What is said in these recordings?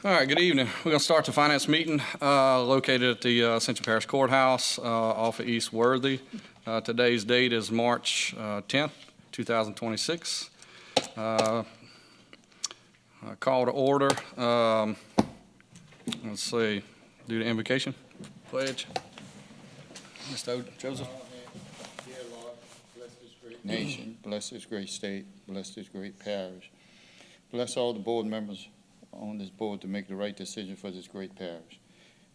All right, good evening. We're going to start the finance meeting located at the Ascension Parish Courthouse off of East Worthy. Today's date is March 10th, 2026. Call to order. Let's see. Do the invocation. Pledge. Mr. Joseph. Dear Lord, bless this great nation, bless this great state, bless this great parish. Bless all the board members on this board to make the right decision for this great parish.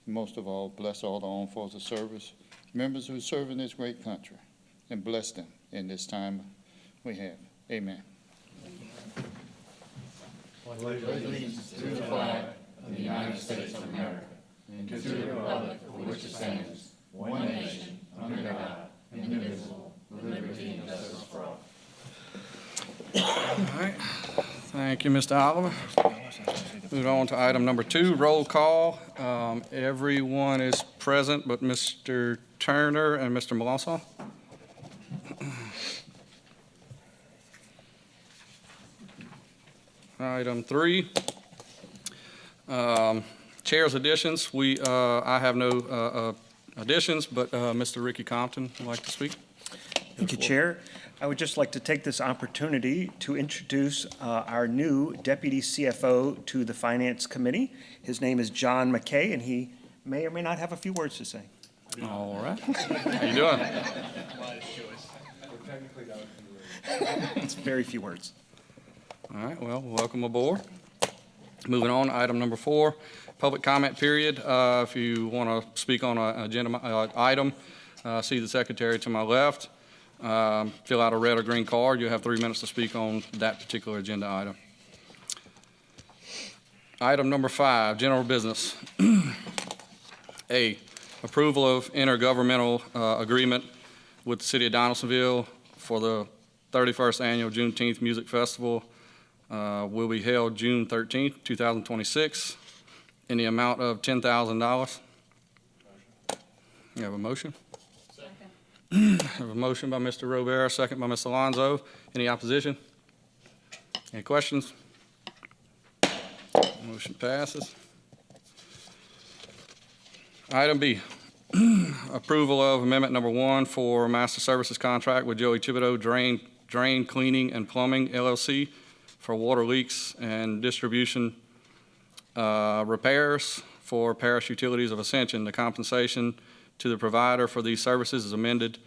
And most of all, bless all the armed forces of service, members who serve in this great country, and bless them in this time we have. Amen. Pledge allegiance to the flag of the United States of America and to the republic for which it stands, one nation, under God, indivisible, with liberty and justice for all. All right. Thank you, Mr. Oliver. Move on to item number 2, roll call. Everyone is present but Mr. Turner and Mr. Melanson. Item 3, chair's additions. I have no additions, but Mr. Ricky Compton would like to speak. Thank you, Chair. I would just like to take this opportunity to introduce our new Deputy CFO to the Finance Committee. His name is John McKay, and he may or may not have a few words to say. All right. How you doing? It's very few words. All right, well, welcome aboard. Moving on, item number 4, public comment period. If you want to speak on an agenda item, see the secretary to my left. Fill out a red or green card. You'll have 3 minutes to speak on that particular agenda item. Item number 5, general business. A, approval of intergovernmental agreement with the City of Donaldsonville for the 31st Annual Juneteenth Music Festival. Will be held June 13th, 2026, in the amount of $10,000. You have a motion? Second. Have a motion by Mr. Robert, second by Mr. Alonzo. Any opposition? Any questions? Motion passes. Item B, approval of amendment number 1 for master services contract with Joey Thibodeau Drain Cleaning and Plumbing, LLC, for water leaks and distribution repairs for Parish Utilities of Ascension. The compensation to the provider for these services is amended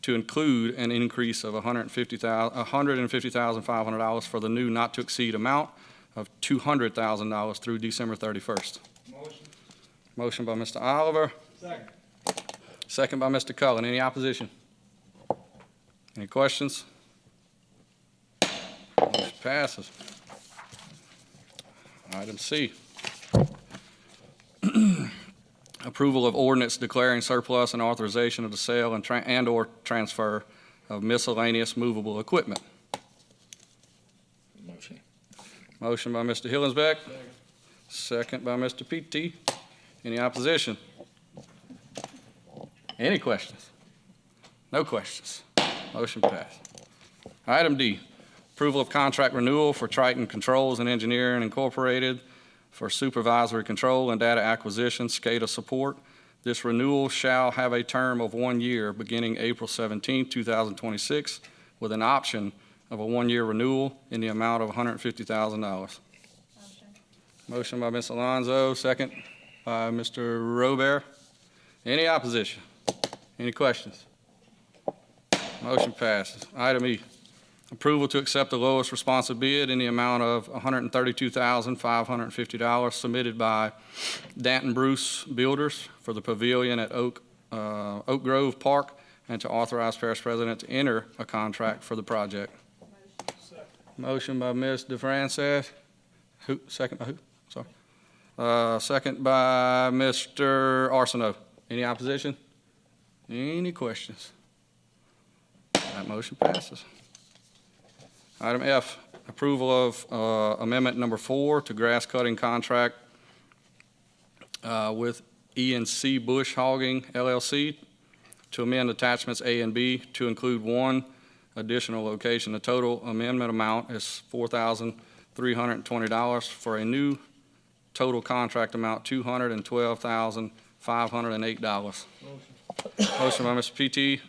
to include an increase of $150,500 for the new not-to-exceed amount of $200,000 through December 31st. Motion. Motion by Mr. Oliver. Second. Second by Mr. Cullen. Any opposition? Any questions? Motion passes. Item C. Approval of ordinance declaring surplus and authorization of the sale and or transfer of miscellaneous movable equipment. Motion. Motion by Mr. Hillensbeck. Second by Mr. P.T. Any opposition? Any questions? No questions. Motion passed. Item D. Approval of contract renewal for Triton Controls and Engineering Incorporated for supervisory control and data acquisition, SCADA support. This renewal shall have a term of 1 year beginning April 17, 2026, with an option of a 1-year renewal in the amount of $150,000. Motion by Ms. Alonzo, second by Mr. Robert. Any opposition? Any questions? Motion passes. Item E. Approval to accept the lowest responsive bid in the amount of $132,550 submitted by Danton Bruce Builders for the pavilion at Oak Grove Park, and to authorize Parish President to enter a contract for the project. Motion by Ms. DeFrances. Who? Second by who? Sorry. Second by Mr. Arsenault. Any opposition? Any questions? That motion passes. Item F, approval of amendment number 4 to grass cutting contract with E&C Bush Hogging, LLC, to amend attachments A and B to include 1 additional location. The total amendment amount is $4,320 for a new total contract amount $212,508. Motion by Mr. PT.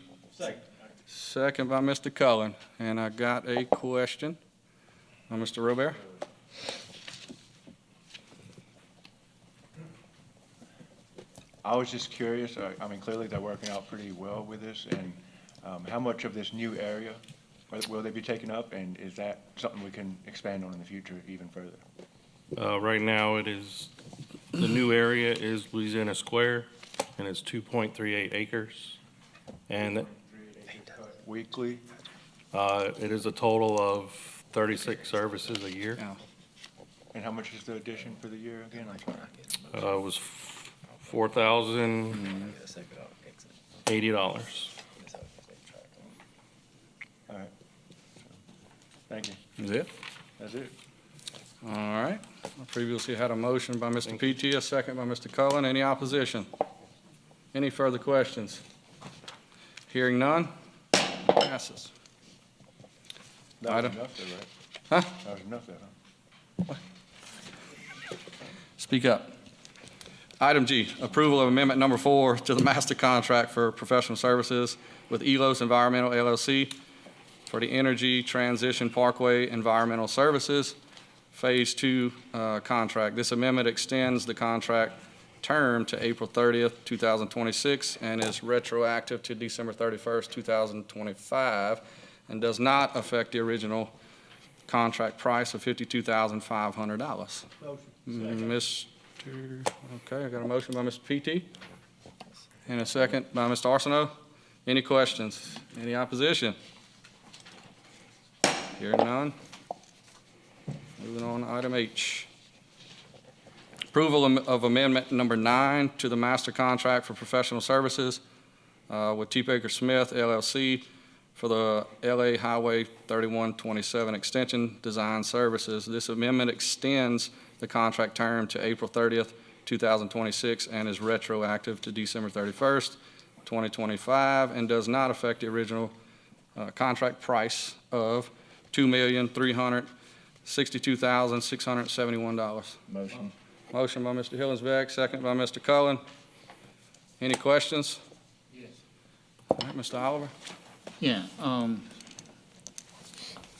Second by Mr. Cullen. And I got a question by Mr. Robert. I was just curious, I mean, clearly they're working out pretty well with this, and how much of this new area will they be taking up, and is that something we can expand on in the future even further? Right now, it is, the new area is Louisiana Square, and it's 2.38 acres. And Weekly? it is a total of 36 services a year. And how much is the addition for the year again? I'm sorry. It was $4,080. All right. Thank you. Is it? That's it. All right. I previously had a motion by Mr. PT, a second by Mr. Cullen. Any opposition? Any further questions? Hearing none, passes. That was Item- enough there, right? Huh? That was enough there, huh? Speak up. Item G, approval of amendment number 4 to the master contract for professional services with ELOS Environmental LLC for the Energy Transition Parkway Environmental Services Phase 2 contract. This amendment extends the contract term to April 30th, 2026, and is retroactive to December 31st, 2025, and does not affect the original contract price of $52,500. Mr. Okay, I got a motion by Mr. PT and a second by Mr. Arsenault. Any questions? Any opposition? Hearing none. Moving on to item H. Approval of amendment number 9 to the master contract for professional services with T. Baker Smith LLC for the LA Highway 3127 Extension Design Services. This amendment extends the contract term to April 30th, 2026, and is retroactive to December 31st, 2025, and does not affect the original contract price of $2,362,671. Motion. Motion by Mr. Hillensbeck, second by Mr. Cullen. Any questions? Yes. All right, Mr. Oliver? Yeah,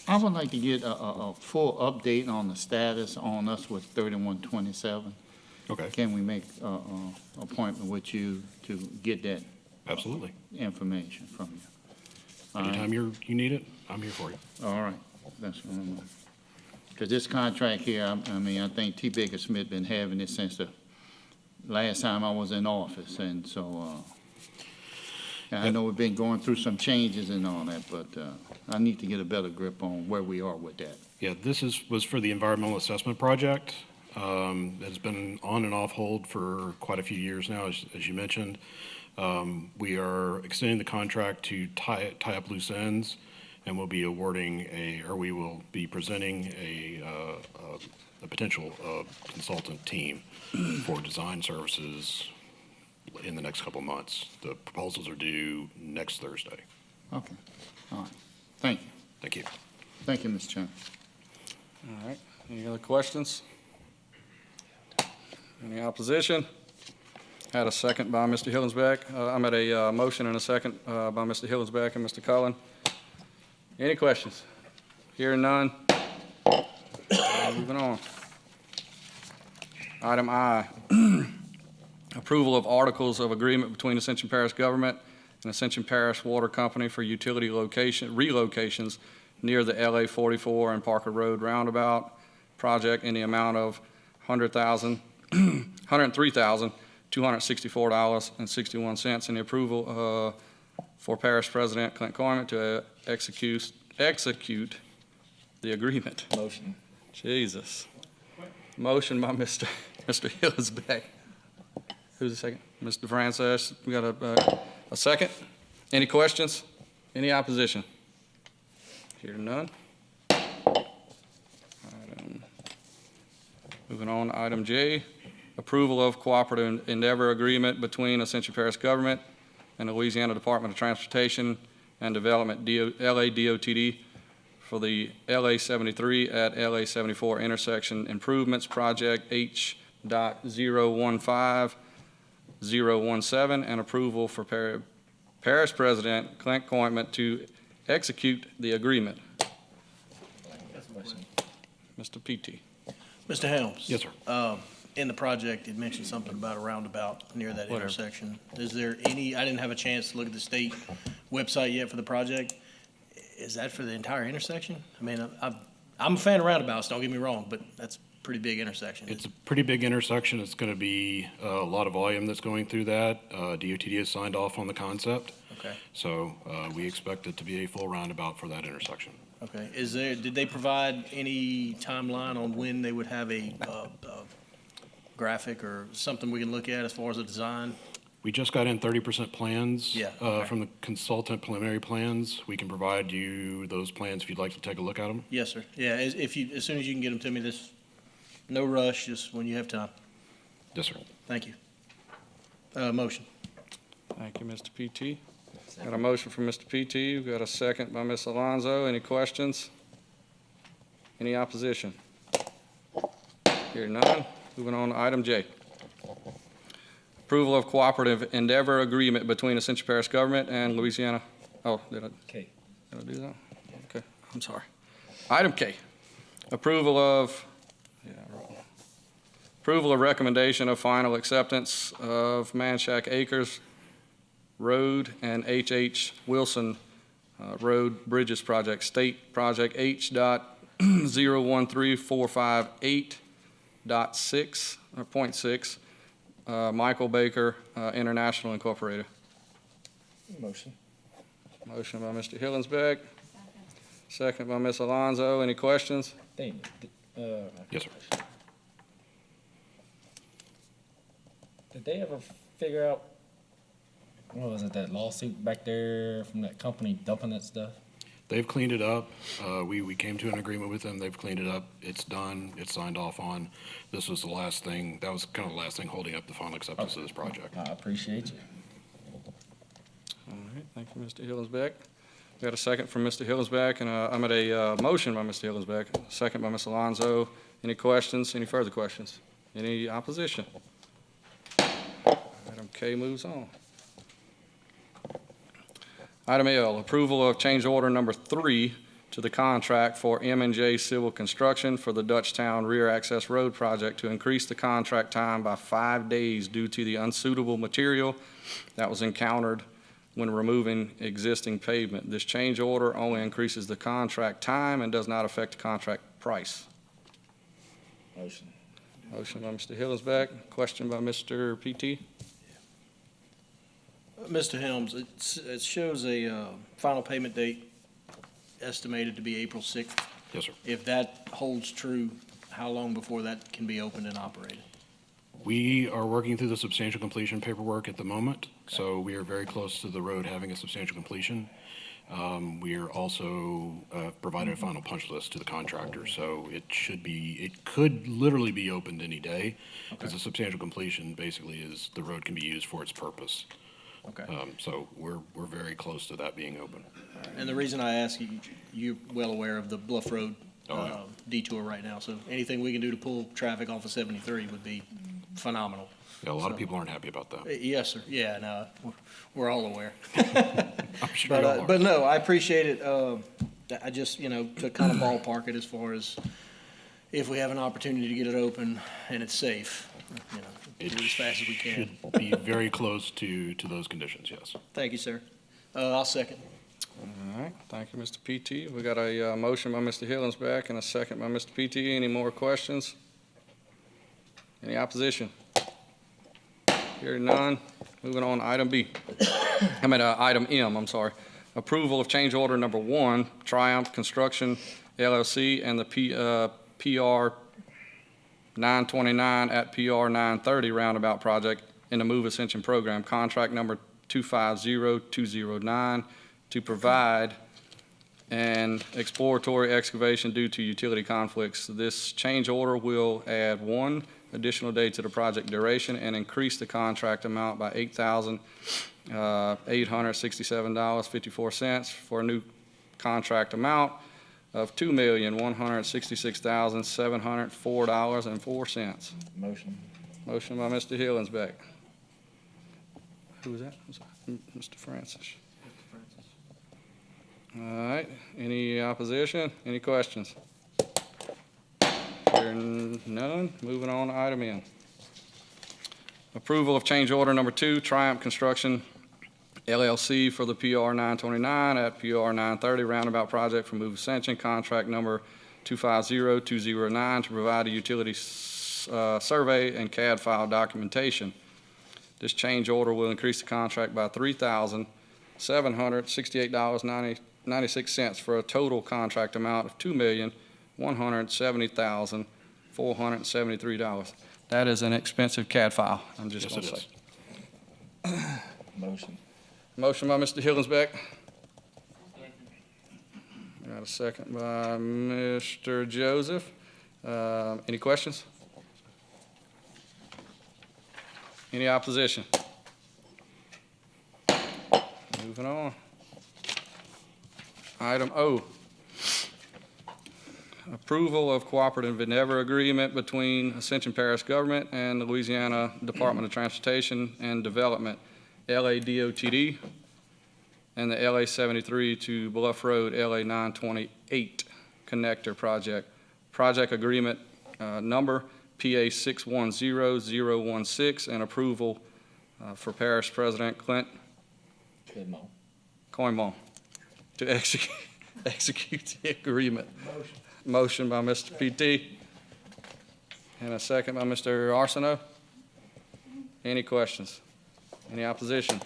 I would like to get a full update on the status on us with 3127. Okay, Can we make a appointment with you to get that absolutely. information from you? All right. Anytime you need it, I'm here for you. All right, that's what I'm, because this contract here, I mean, I think T. Baker Smith been having it since the last time I was in office, and so, I know we've been going through some changes and all that, but, I need to get a better grip on where we are with that. Yeah, this was for the environmental assessment project. It's been on and off hold for quite a few years now, as you mentioned. We are extending the contract to tie up loose ends, and we'll be awarding we will be presenting a potential consultant team for design services in the next couple of months. The proposals are due next Thursday. Okay, all right, thank you. Thank you. Thank you, Mr. Chairman. All right, any other questions? Any opposition? Had a second by Mr. Hillensbeck. I'm at a motion and a second by Mr. Hillensbeck and Mr. Cullen. Any questions? Hearing none. Moving on. Item I, approval of articles of agreement between Ascension Parish government and Ascension Parish Water Company for utility relocations near the LA 44 and Parker Road roundabout project in the amount of $103,264.61, and the approval for Parish President Clint Corman to execute the agreement. Motion. Jesus. Motion by Mr. Hillsbeck. Who's the second? Mr. Francis. We got a second. Any questions? Any opposition? Hearing none. Moving on to item J, approval of cooperative endeavor agreement between Ascension Parish government and the Louisiana Department of Transportation and Development, LA DOTD, for the LA 73 at LA 74 intersection improvements project 8.015.017, and approval for Parish President Clint Cointman to execute the agreement. Mr. PT. Mr. Helms? Yes, sir. In the project, it mentioned something about a roundabout near that Whatever. intersection. Is there any, I didn't have a chance to look at the state website yet for the project. Is that for the entire intersection? I mean, I'm a fan of roundabouts, don't get me wrong, but that's a pretty big intersection. It's a pretty big intersection. It's going to be a lot of volume that's going through that. DOTD has signed off on the concept, Okay, so we expect it to be a full roundabout for that intersection. okay. Did they provide any timeline on when they would have a graphic or something we can look at as far as the design? We just got in 30% plans Yeah, okay. from the consultant preliminary plans. We can provide you those plans if you'd like to take a look at them. Yes, sir. Yeah, as soon as you can get them to me, no rush, just when you have time. Yes, sir. Thank you. Motion. Thank you, Mr. PT. Got a motion from Mr. PT. We've got a second by Ms. Alonso. Any questions? Any opposition? Hearing none. Moving on to item J. Approval of cooperative endeavor agreement between Ascension Parish government and Louisiana. Oh, did I do that? Okay, I'm sorry. Item K. Approval of recommendation of final acceptance of Manchac Acres Road and H.H. Wilson Road Bridges Project, State Project H.013458.6 or .6, Michael Baker International Incorporated. Motion. Motion by Mr. Hillensbeck, second by Ms. Alonso. Any questions? Yes, sir. Did they ever figure out, what was it, that lawsuit back there from that company dumping that stuff? They've cleaned it up. We came to an agreement with them. They've cleaned it up. It's done. It's signed off on. This was the last thing. That was kind of the last thing holding up the final acceptance of this project. I appreciate you. All right, thank you, Mr. Hillensbeck. We got a second from Mr. Hillensbeck, and I'm at a motion by Mr. Hillensbeck, second by Ms. Alonso. Any questions? Any further questions? Any opposition? Item K moves on. Item L, approval of change order number 3 to the contract for M&J Civil Construction for the Dutchtown Rear Access Road project to increase the contract time by 5 days due to the unsuitable material that was encountered when removing existing pavement. This change order only increases the contract time and does not affect the contract price. Motion. Motion by Mr. Hillensbeck, question by Mr. PT. Mr. Helms, it shows a final payment date estimated to be April 6th. Yes, sir. If that holds true, how long before that can be opened and operated? We are working through the substantial completion paperwork at the moment, so we are very close to the road having a substantial completion. We are also provided a final punch list to the contractor, so it could literally be opened any day, because the substantial completion basically is the road can be used for its purpose. Okay. So we're very close to that being open. And the reason I ask you, you're well aware of the Bluff Road Oh, yeah. detour right now, so anything we can do to pull traffic off of 73 would be phenomenal. Yeah, a lot of people aren't happy about that. Yes, sir. Yeah, no, we're all aware. I'm sure you all are. But no, I appreciate it. I just, to kind of ballpark it as far as if we have an opportunity to get it open and it's safe, do it as fast as we can. Should be very close to those conditions, yes. Thank you, sir. I'll second. All right, thank you, Mr. PT. We got a motion by Mr. Hillensbeck and a second by Mr. PT. Any more questions? Any opposition? Hearing none. Moving on, item B. Item M, I'm sorry. Approval of change order number 1, Triumph Construction LLC and the PR 929 at PR 930 roundabout project in the Move Ascension program, contract number 250209, to provide an exploratory excavation due to utility conflicts. This change order will add 1 additional day to the project duration and increase the contract amount by $8,867.54 for a new contract amount of $2,166,704.04. Motion. Motion by Mr. Hillingsbeck. Who was that? Mr. Francis. All right, any opposition? Any questions? Hearing none, moving on to item N. Approval of change order number 2, Triumph Construction LLC for the PR 929 at PR 930 roundabout project for Move Ascension, contract number 250209 to provide a utility survey and CAD file documentation. This change order will increase the contract by $3,768.96 for a total contract amount of $2,170,473. That is an expensive CAD file, I'm just Yes, going it to say. is. Motion. Motion by Mr. Hillingsbeck. Got a second by Mr. Joseph. Any questions? Any opposition? Moving on. Item O. Approval of cooperative endeavor agreement between Ascension Parish government and the Louisiana Department of Transportation and Development, LADOTD, and the LA 73 to Bluff Road, LA 928 connector project. Project agreement number PA 610016, and approval for Parish President Clint Coimon to execute the agreement. Motion by Mr. PT and a second by Mr. Arsenault. Any questions? Any opposition?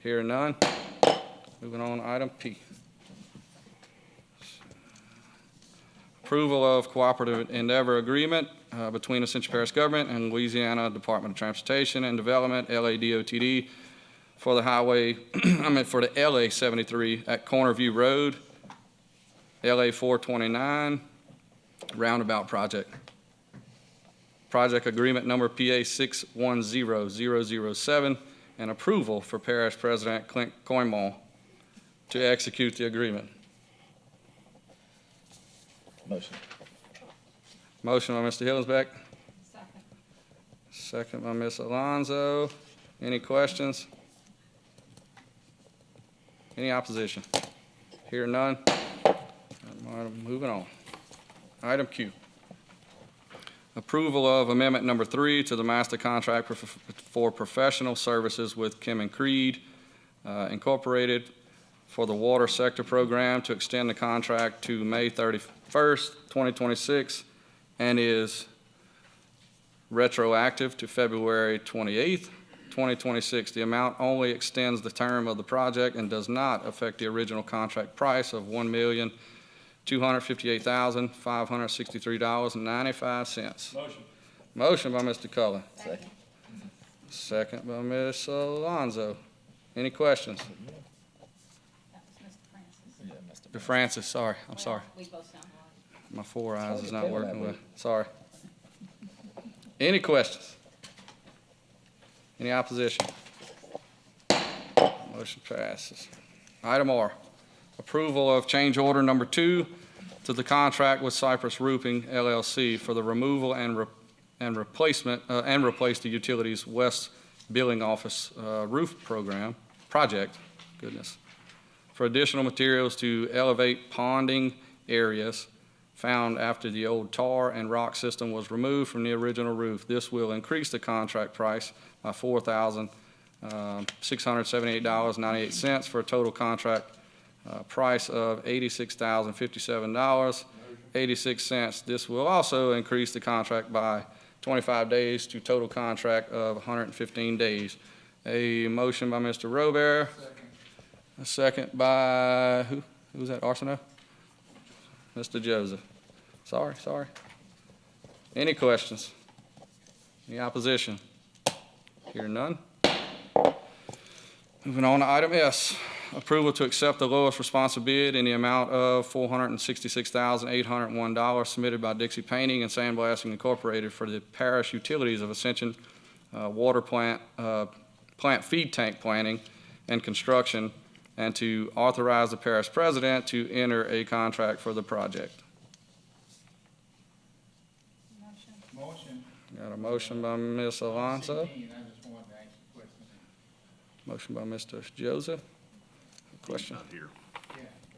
Hearing none. Moving on to item P. Approval of cooperative endeavor agreement between Ascension Parish Government and Louisiana Department of Transportation and Development, LADOTD, for the highway, for the LA 73 at Cornerview Road, LA 429 roundabout project. Project agreement number PA 610007, and approval for Parish President Clint Coimon to execute the agreement. Motion. Motion by Mr. Hillingsbeck, Second. second by Ms. Alonso. Any questions? Any opposition? Hear none. Moving on. Item Q. Approval of amendment number 3 to the master contract for professional services with Kim and Creed Incorporated for the water sector program to extend the contract to May 31st, 2026, and is retroactive to February 28th, 2026. The amount only extends the term of the project and does not affect the original contract price of $1,258,563.95. Motion. Motion by Mr. Cullen, Second. second by Ms. Alonso. Any questions? That was Mr. Francis. Yeah, Mr. Mr. Francis, sorry, I'm sorry. We both sound alike. My 4 eyes is not Okay, working that well. Sorry. Any questions? Any opposition? Motion passes. Item R, approval of change order number 2 to the contract with Cypress Roofing LLC for the removal and replacement and replace the utilities west billing office roof project, for additional materials to elevate ponding areas found after the old tar and rock system was removed from the original roof. This will increase the contract price by $4,678.98 for a total contract price of $86,057.86. This will also increase the contract by 25 days to total contract of 115 days. A motion by Mr. Robert. A second by, who was that, Arsenault? Mr. Joseph. Sorry. Any questions? Any opposition? Hearing none. Moving on to item S, approval to accept the lowest responsive bid in the amount of $466,801 submitted by Dixie Painting and Sandblasting Incorporated for the parish utilities of Ascension water plant feed tank planning and construction, and to authorize the parish president to enter a contract for the project. Motion. Got a motion by Ms. Alonso, I just wanted to ask a question. motion by Mr. Joseph. Question? Yeah,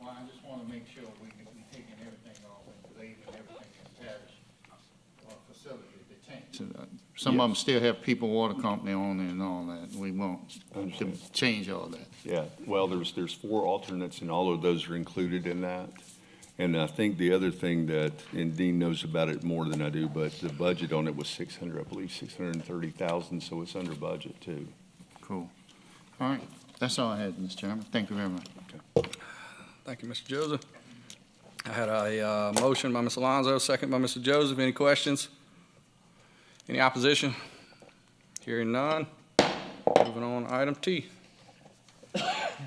well, I just want to make sure we taking everything off and leaving everything in parish facility to change. Some of them still have people water company on it and all that. We want to change all that. Yeah, well, there's 4 alternates, and all of those are included in that. And I think the other thing that, and Dean knows about it more than I do, but the budget on it was 600, I believe 630,000, so it's under budget too. Cool. All right, that's all I had, Mr. Chairman. Thank you very much. Thank you, Mr. Joseph. I had a motion by Ms. Alonso, second by Mr. Joseph. Any questions? Any opposition? Hearing none. Moving on, item T.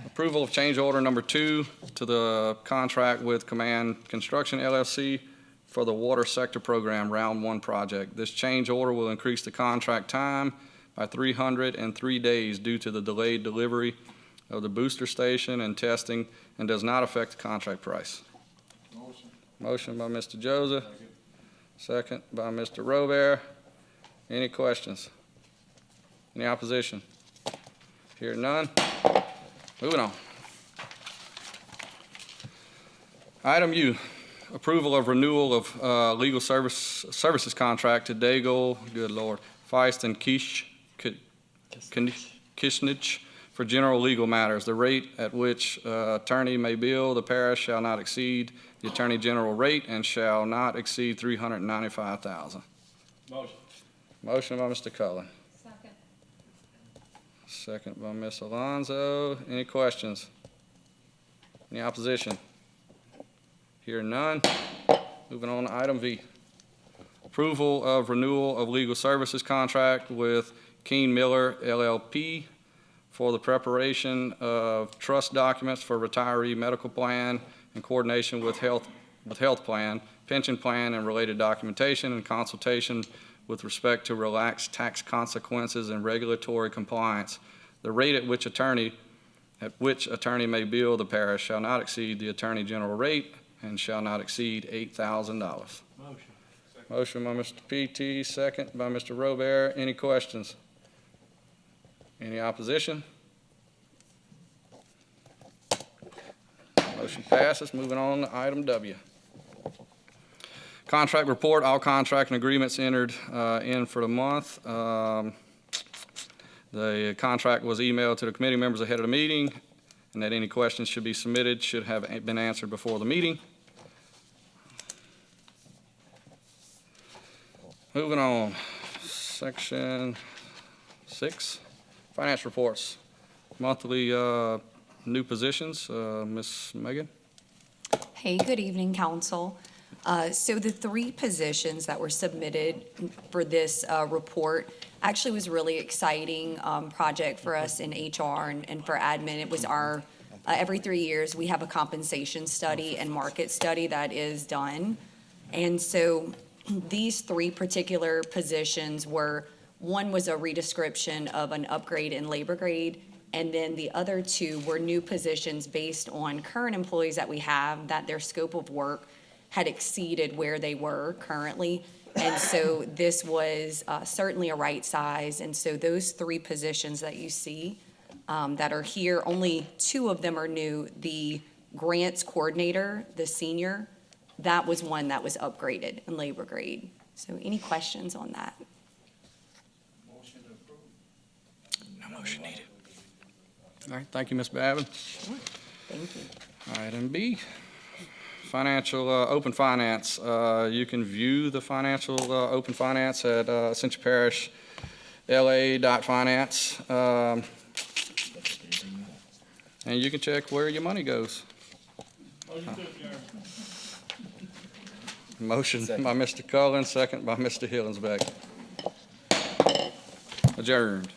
Approval of change order number 2 to the contract with Command Construction LLC for the Water Sector Program Round 1 project. This change order will increase the contract time by 303 days due to the delayed delivery of the booster station and testing, and does not affect the contract price. Motion by Mr. Joseph, second by Mr. Robert. Any questions? Any opposition? Hearing none. Moving on. Item U, approval of renewal of legal services contract to Daigle, good Lord, Feist and Kishnich for general legal matters. The rate at which attorney may bill the parish shall not exceed the attorney general rate and shall not exceed $395,000. Motion. Motion by Mr. Cullen, Second. second by Ms. Alonso. Any questions? Any opposition? Hearing none. Moving on to item V. Approval of renewal of legal services contract with Keen Miller LLP for the preparation of trust documents for retiree medical plan in coordination with health plan, pension plan, and related documentation and consultation with respect to relaxed tax consequences and regulatory compliance. The rate at which attorney may bill the parish shall not exceed the attorney general rate and shall not exceed $8,000. Motion. Motion by Mr. P.T., second by Mr. Robert. Any questions? Any opposition? Motion passes. Moving on to item W. Contract report, all contract and agreements entered in for the month. The contract was emailed to the committee members ahead of the meeting, and that any questions should be submitted should have been answered before the meeting. Moving on, section 6, finance reports. Monthly new positions, Ms. Megan. Hey, good evening, council. So the 3 positions that were submitted for this report actually was really exciting project for us in HR and for admin. It was our, every 3 years, we have a compensation study and market study that is done. And so these 3 particular positions were, one was a redescription of an upgrade in labor grade, and then the other 2 were new positions based on current employees that we have, that their scope of work had exceeded where they were currently. And so this was certainly a right size. And so those 3 positions that you see that are here, only 2 of them are new. The grants coordinator, the senior, that was one that was upgraded in labor grade. So any questions on that? No motion needed. All right, thank you, Ms. Babin. Thank you. Item B, financial, open finance. You can view the financial open finance at Ascension Parish LA.finance. And you can check where your money goes. Motion by Mr. Cullen, second by Mr. Hillensbeck. Adjourned.